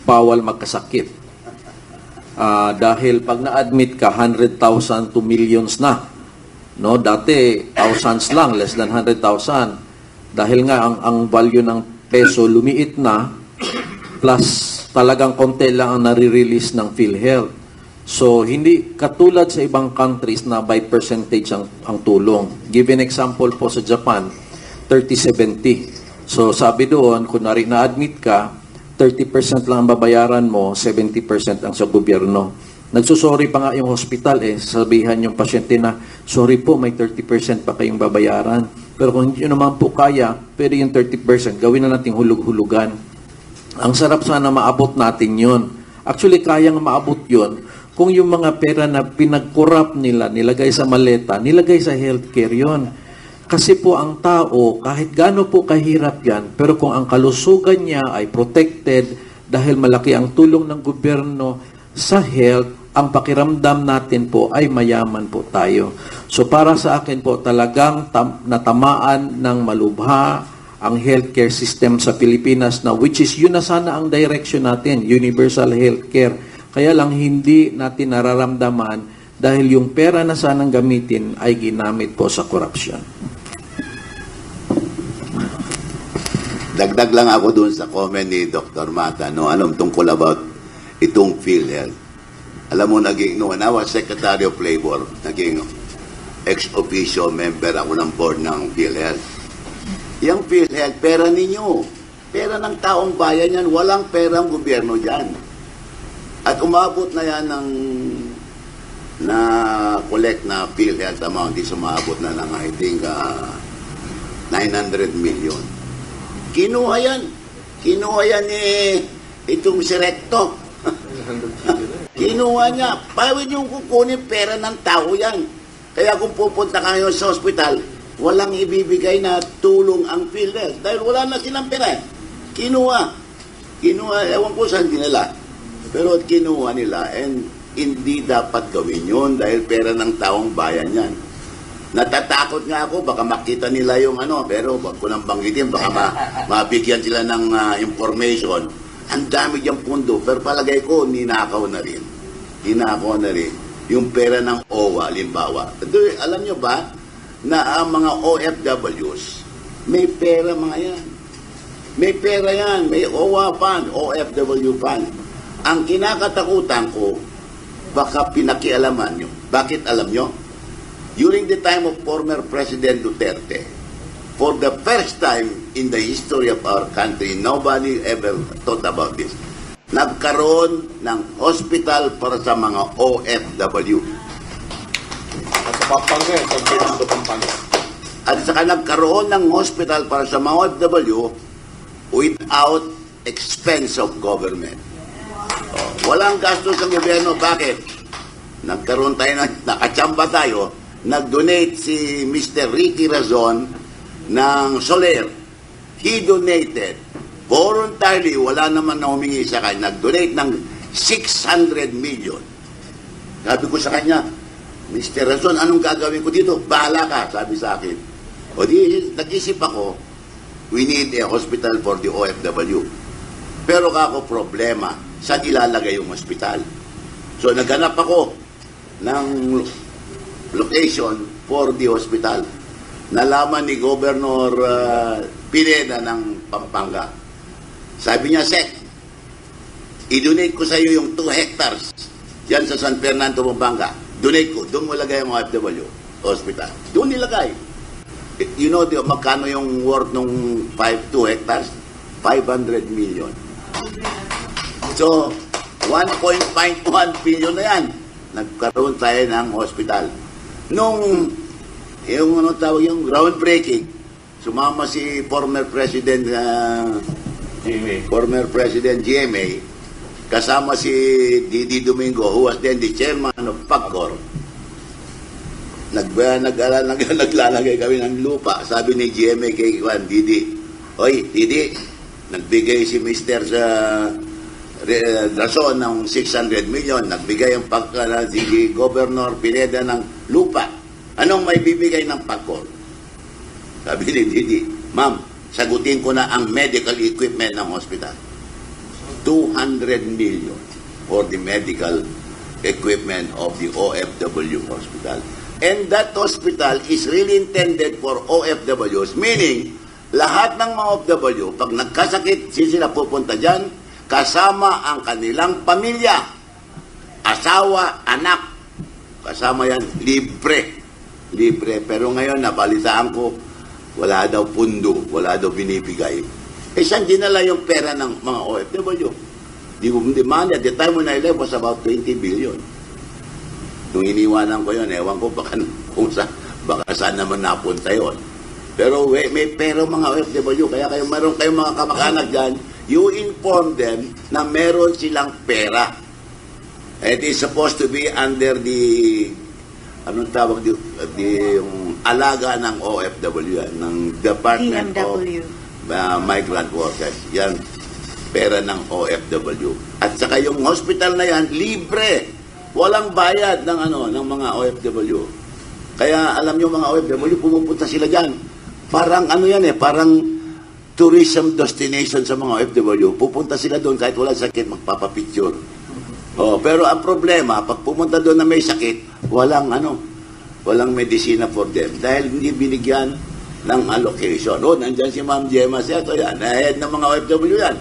bawal magkasakit. Dahil pag na-admit ka, 100,000 to millions na. No, dati thousands lang, less than 100,000. Dahil nga ang value ng peso lumiit na, plus talagang konti lang ang nare-release ng PhilHealth. So hindi katulad sa ibang countries na by percentage ang tulong. Give an example po sa Japan, 30-70. So sabi doon, kunwari na-admit ka, 30% lang ang babayaran mo, 70% ang sa gobyerno. Nagsusorry pa nga yung hospital sabihan yung pasyente na, sorry po, may 30% pa kayong babayaran. Pero kung hindi naman po kaya, pwede yung 30%, gawin na natin hulug-hulugan. Ang sarap sana maabot natin yun. Actually, kayang maabot yun kung yung mga pera na pinag-corrupt nila, nilagay sa maleta, nilagay sa healthcare yun. Kasi po ang tao, kahit gaano po kahirap yan, pero kung ang kalusugan niya ay protected dahil malaki ang tulong ng gobyerno sa health, ang pakiramdam natin po ay mayaman po tayo. So para sa akin po talagang natamaan ng malubha ang healthcare system sa Pilipinas na which is yun na sana ang direction natin, universal healthcare. Kaya lang hindi natin nararamdaman dahil yung pera na sanang gamitin ay ginamit po sa corruption. Dagdag lang ako dun sa comment ni Dr. Mata, no, anong tungkol about itong PhilHealth. Alam mo, when I was Secretary of Labor, naging ex-officio member ako ng board ng PhilHealth. Yung PhilHealth, pera ninyo. Pera ng taong bayan yan. Walang perang gobyerno dyan. At umabot na yan ng na-collect na PhilHealth amount is umabot na ng, I think, 900 million. Kinuha yan. Kinuha yan itong si Recto. Kinuha niya. Paano yung kukunin pera ng tao yan? Kaya kung pupunta kayo sa hospital, walang ibibigay na tulong ang PhilHealth. Dahil wala na silang pera. Kinuha. Kinuha. Ewan ko saan dinala. Pero kinuha nila. And hindi dapat gawin yun dahil pera ng taong bayan yan. Natatakot nga ako. Baka makita nila yung pero wag ko nang banggitin. Baka mabigyan sila ng information. Ang dami diyang pundo, pero palagay ko, ninakaw na rin. Ninakaw na rin. Yung pera ng OWA, limbawa. Alam nyo ba, na ang mga OFWs, may pera mga yan. May pera yan, may OWA fund, OFW fund. Ang kinakatakutan ko, baka pinakialaman nyo. Bakit alam nyo? During the time of former President Duterte, for the first time in the history of our country, nobody ever thought about this. Nagkaroon ng hospital para sa mga OFW. At saka nagkaroon ng hospital para sa mga OFW without expense of government. Walang gastos ng gobyerno. Bakit? Nagkaroon tayo, nakachamba tayo, nag-donate si Mr. Ricky Razon ng Soler. He donated voluntarily, wala naman na humingi sa kanya, nag-donate ng 600 million. Sabi ko sa kanya, Mr. Razon, anong gagawin ko dito? Bahala ka, sabi sa akin. O di, nag-isip ako, we need a hospital for the OFW. Pero kako problema, saan ilalagay yung hospital? So naghanap ako ng location for the hospital. Nalaman ni Governor Pineda ng Pampanga. Sabi niya, Sek, i-donate ko sa iyo yung 2 hectares dyan sa San Fernando, Pampanga. Donate ko. Doon mo lagay ang OFW hospital. Doon nilagay. You know, magkano yung worth ng 2 hectares? 500 million. So, 1.51 billion na yan. Nagkaroon tayo ng hospital. Nung yung yung groundbreaking, sumama si former President GMA, kasama si Didi Domingo, who was then the chairman of PAGCOR. Naglalagay kami ng lupa. Sabi ni GMA kay Didi, "Oy, Didi, nagbigay si Mr. Razon ng 600 million, nagbigay ang si Governor Pineda ng lupa. Anong may bibigay ng PAGCOR?" Sabi ni Didi, "Ma'am, sagutin ko na ang medical equipment ng hospital." 200 million for the medical equipment of the OFW hospital. And that hospital is really intended for OFWs, meaning lahat ng mga OFW, pag nagkasakit, sila pupunta dyan, kasama ang kanilang pamilya, asawa, anak, kasama yan, libre. Libre. Pero ngayon, nabalitaan ko, wala daw pundo, wala daw binibigay. Eh, saan dinala yung pera ng mga OFW? The demand at the time when I left was about 20 billion. Nung iniwanan ko yun, ewan ko baka saan naman napunta yun. Pero may pera mga OFW, kaya meron kayong mga kamag-anak dyan, you inform them na meron silang pera. It is supposed to be under the, anong tawag, yung alaga ng OFW yan, ng Department DMW. of Migrant Workers. Yan, pera ng OFW. At saka yung hospital na yan, libre. Walang bayad ng ng mga OFW. Kaya alam niyo mga OFW, pumupunta sila diyan. Parang parang tourism destination sa mga OFW. Pupunta sila doon kahit walang sakit, magpapapicture. Pero ang problema, pag pumunta doon na may sakit, walang medisina for them dahil hindi binigyan ng allocation. Nandiyan si Ma'am Gemma Seto yan, head ng mga OFW yan.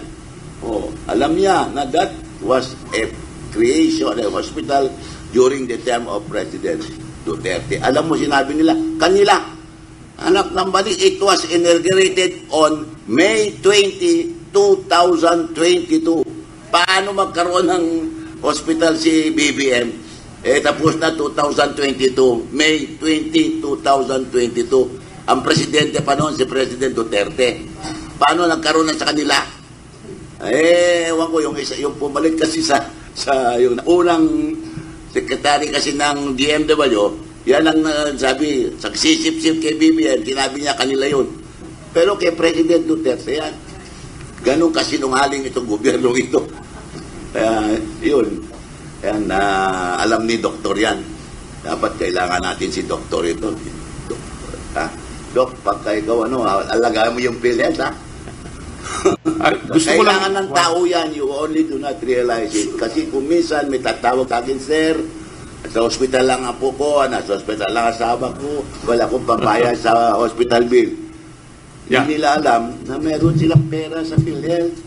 Alam niya na that was a creation, a hospital during the term of President Duterte. Alam mo, sinabi nila, kanila, anak ng bali, it was inaugurated on May 20, 2022. Paano magkaroon ng hospital si BBM? Tapos na 2022, May 20, 2022. Ang presidente pa noon, si President Duterte. Paano nagkaroon na sa kanila? Ewan ko, yung pumalik kasi sa yung unang secretary kasi ng DMW, yan ang sabi, sagsisip-sip kay BBM, sinabi niya kanila yun. Pero kay President Duterte yan, ganun kasinungaling itong gobyerno ito. Yun. Yan, alam ni Doktor yan. Dapat kailangan natin si Doktor ito. Dok, pagka ikaw, alagaan mo yung PhilHealth, ha? Kailangan ng tao yan, you only do not realize it. Kasi kung minsan may tatawag sa akin, sir, sa hospital lang ang po ko, sa hospital lang asawa ko, wala akong pambayad sa hospital bill. Hindi nila alam na meron silang pera sa PhilHealth.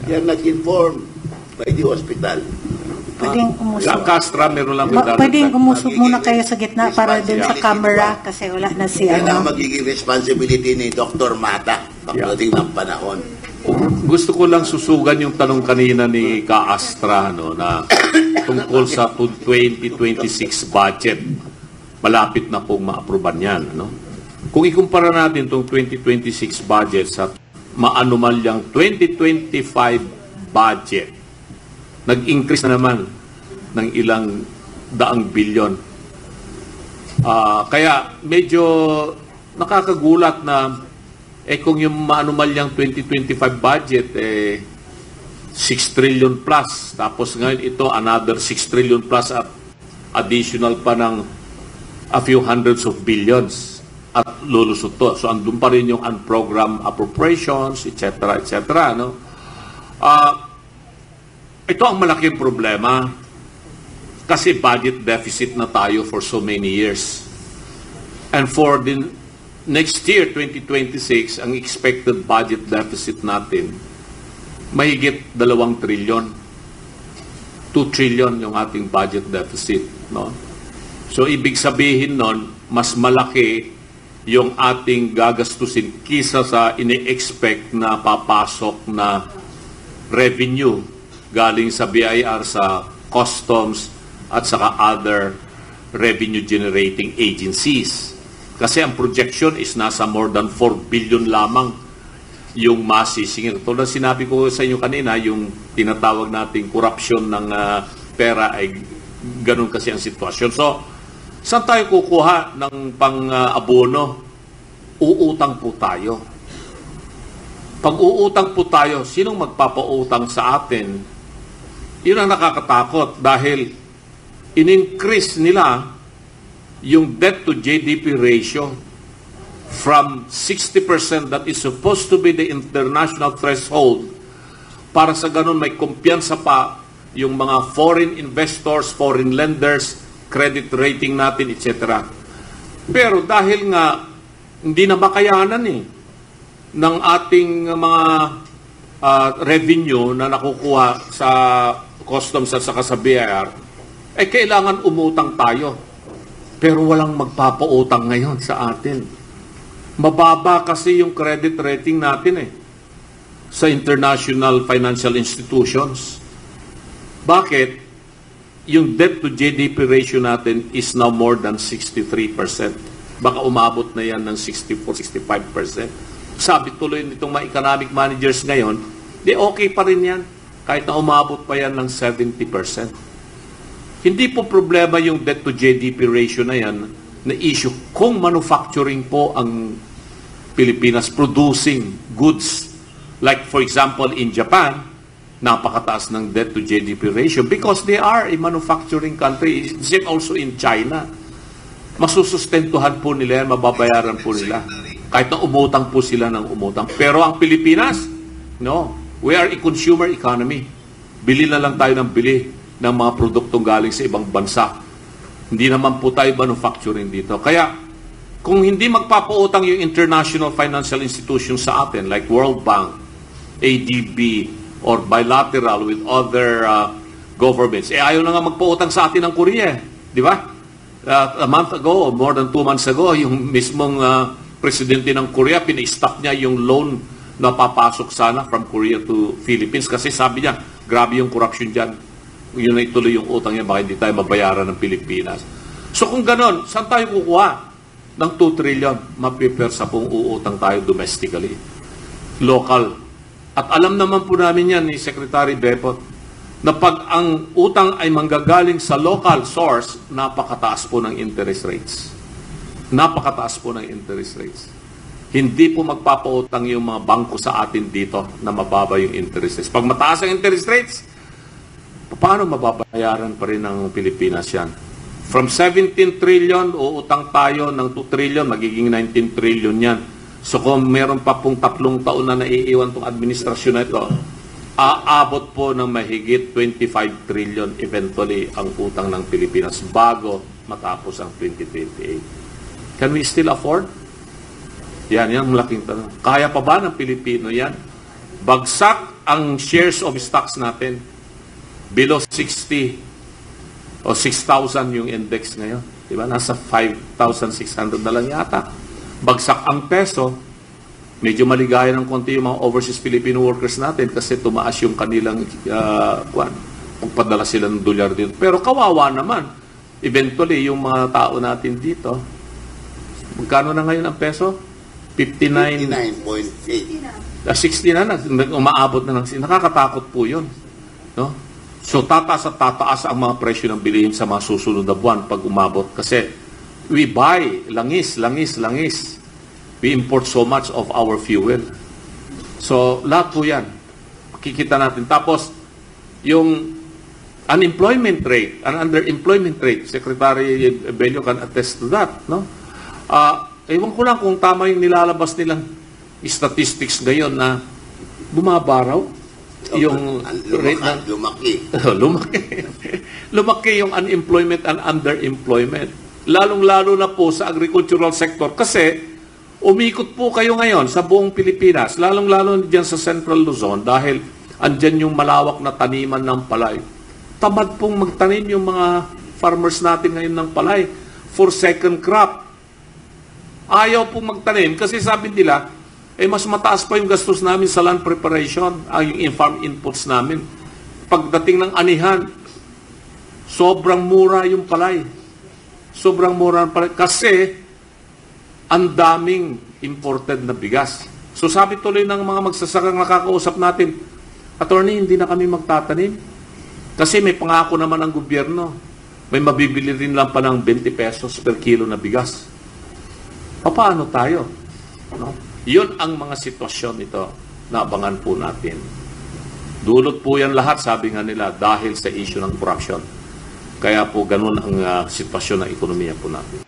They are not informed by the hospital. Pwedeng umusok. Sa Castra, meron lang. Pwedeng umusok muna kayo sa gitna para dun sa camera kasi wala na si Yan ang magiging responsibility ni Dr. Mata pagdating ng panahon. Gusto ko lang susugan yung tanong kanina ni Ka-Astra na tungkol sa 2026 budget. Malapit na pong ma-aproban yan. Kung ikumpara natin itong 2026 budget sa maanumalyang 2025 budget, nag-increase na naman ng ilang daang bilyon. Kaya medyo nakakagulat na kung yung maanumalyang 2025 budget 6 trillion plus, tapos ngayon ito another 6 trillion plus at additional pa ng a few hundreds of billions at lulusot to. So andun pa rin yung unprogrammed appropriations, etc. etc. Ito ang malaking problema kasi budget deficit na tayo for so many years. And for the next year, 2026, ang expected budget deficit natin, mahigit 2 trillion. 2 trillion yung ating budget deficit. So, ibig sabihin nun, mas malaki yung ating gagastusin kisa sa ini-expect na papasok na revenue galing sa BIR, sa customs, at saka other revenue-generating agencies. Kasi ang projection is nasa more than 4 billion lamang yung masisingil. Tulad sinabi ko sa inyo kanina, yung tinatawag nating corruption ng pera ay ganun kasi ang sitwasyon. So, saan tayo kukuha ng pang-abono? Uutang po tayo. Pag uutang po tayo, sinong magpapautang sa atin? Yun ang nakakatakot dahil in-increase nila yung debt to GDP ratio from 60% that is supposed to be the international threshold para sa ganun may kumpiyansa pa yung mga foreign investors, foreign lenders, credit rating natin, etc. Pero dahil nga hindi na makayanan ng ating mga revenue na nakukuha sa customs at saka sa BIR, kailangan umutang tayo. Pero walang magpapautang ngayon sa atin. Mababa kasi yung credit rating natin sa international financial institutions. Bakit? Yung debt to GDP ratio natin is now more than 63%. Baka umabot na yan ng 64-65%. Sabi tuloy nitong mga economic managers ngayon, okay pa rin yan. Kahit na umabot pa yan ng 70%. Hindi po problema yung debt to GDP ratio na yan na issue kung manufacturing po ang Pilipinas producing goods. Like for example in Japan, napakataas ng debt to GDP ratio because they are a manufacturing country. Same also in China. Masusustentuhan po nila yan, mababayaran po nila. Kahit na umutang po sila ng umutang. Pero ang Pilipinas, no, we are a consumer economy. Bili na lang tayo ng bili ng mga produktong galing sa ibang bansa. Hindi naman po tayo manufacturing dito. Kaya, kung hindi magpapautang yung international financial institutions sa atin, like World Bank, ADB, or bilateral with other governments, ayaw na nga magpautang sa atin ng Korea. Di ba? A month ago, more than 2 months ago, yung mismong presidente ng Korea, pina-stop niya yung loan na papasok sana from Korea to Philippines kasi sabi niya, grabe yung corruption dyan. Yun na ituloy yung utang niya, baka hindi tayo mabayaran ng Pilipinas. So kung ganon, saan tayo kukuha ng 2 trillion? Maprepare sa pong uutang tayo domestically. Local. At alam naman po namin yan ni Secretary Bepot na pag ang utang ay manggagaling sa local source, napakataas po ng interest rates. Napakataas po ng interest rates. Hindi po magpapautang yung mga bangko sa atin dito na mababa yung interest rates. Pag mataas ang interest rates, paano mababayaran pa rin ng Pilipinas yan? From 17 trillion, uutang tayo ng 2 trillion, magiging 19 trillion yan. So kung meron pa pong 3 taon na naiiwan itong administrasyon na ito, aabot po ng mahigit 25 trillion eventually ang utang ng Pilipinas bago matapos ang 2028. Can we still afford? Yan ang malaking tanong. Kaya pa ba ng Pilipino yan? Bagsak ang shares of stocks natin. Below 60 o 6,000 yung index ngayon. Diba? Nasa 5,600 na lang yata. Bagsak ang peso, medyo maligaya ng konti yung mga overseas Filipino workers natin kasi tumaas yung kanilang pagpadala sila ng dolyar dito. Pero kawawa naman, eventually, yung mga tao natin dito, magkano na ngayon ang peso? 59.8. 60 na, umaabot na ng nakakatakot po yun. No? So tataas at tataas ang mga presyo ng bilihin sa mga susunod na buwan pag umabot. Kasi we buy langis. We import so much of our fuel. So, lahat po yan. Kikita natin. Tapos, yung unemployment rate, and underemployment rate, Secretary Bello can attest to that, no? Ewan ko lang kung tama yung nilalabas nilang statistics ngayon na bumaba raw yung rate na lumaki yung unemployment and underemployment. Lalong-lalo na po sa agricultural sector kasi umikot po kayo ngayon sa buong Pilipinas, lalong-lalo dyan sa Central Luzon dahil andyan yung malawak na taniman ng palay. Tamad pong magtanim yung mga farmers natin ngayon ng palay for second crop. Ayaw pong magtanim kasi sabi nila, mas mataas pa yung gastos namin sa land preparation, yung farm inputs namin. Pagdating ng anihan, sobrang mura yung palay. Sobrang mura pala kasi ang daming imported na bigas. So sabi tuloy ng mga magsasakang nakakausap natin, Attorney, hindi na kami magtatanim kasi may pangako naman ang gobyerno. May mabibili rin lang pa ng 20 pesos per kilo na bigas. Paano tayo? No? Yun ang mga sitwasyon ito na abangan po natin. Dulot po yan lahat, sabi nga nila, dahil sa issue ng corruption. Kaya po ganun ang sitwasyon ng ekonomiya po natin.